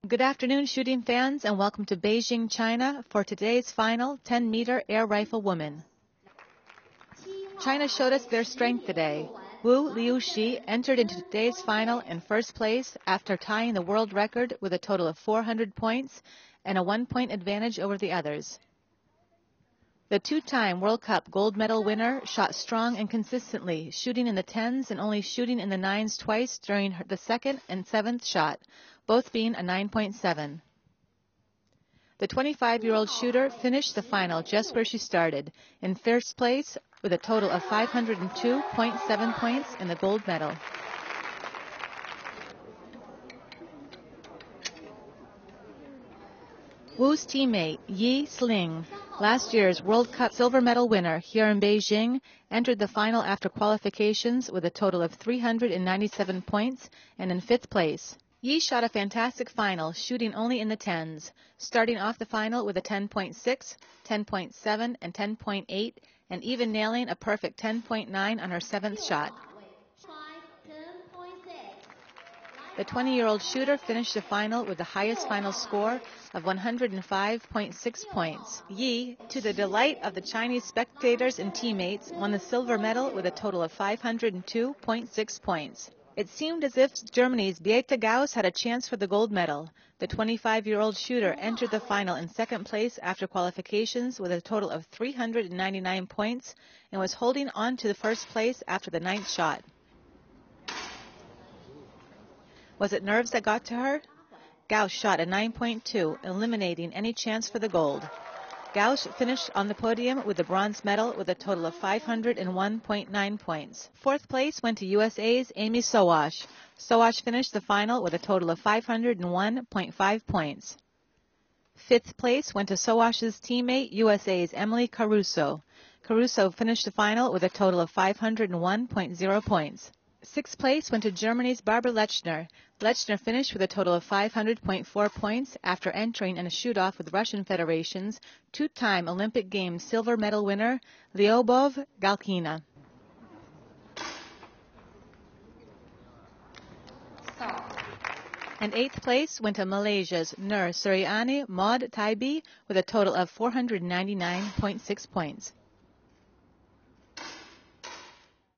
Good afternoon, shooting fans, and welcome to Beijing, China for today's final 10-meter air rifle women. China showed us their strength today. Wu Liuxi entered into today's final in first place after tying the world record with a total of 400 points and a 1-point advantage over the others. The two-time World Cup gold medal winner shot strong and consistently, shooting in the 10s and only shooting in the 9s twice during the second and 7th shot, both being a 9.7. The 25-year-old shooter finished the final just where she started, in first place with a total of 502.7 points and the gold medal. Wu's teammate, Yi Sling, last year's World Cup silver medal winner here in Beijing, entered the final after qualifications with a total of 397 points and in 5th place. Yi shot a fantastic final, shooting only in the 10s, starting off the final with a 10.6, 10.7, and 10.8, and even nailing a perfect 10.9 on her 7th shot. The 20-year-old shooter finished the final with the highest final score of 105.6 points. Yi, to the delight of the Chinese spectators and teammates, won the silver medal with a total of 502.6 points. It seemed as if Germany's Beate Gauss had a chance for the gold medal. The 25-year-old shooter entered the final in second place after qualifications with a total of 399 points and was holding on to the first place after the 9th shot. Was it nerves that got to her? Gauss shot a 9.2, eliminating any chance for the gold. Gauss finished on the podium with the bronze medal with a total of 501.9 points. 4th place went to USA's Amy Sowash. Sowash finished the final with a total of 501.5 points. 5th place went to Sowash's teammate, USA's Emily Caruso. Caruso finished the final with a total of 501.0 points. 6th place went to Germany's Barbara Lechner. Lechner finished with a total of 500.4 points after entering in a shoot-off with Russian Federation's two-time Olympic Games silver medal winner, Lyubov Galkina. And 8th place went to Malaysia's Nur Suryani Maud Taibi with a total of 499.6 points.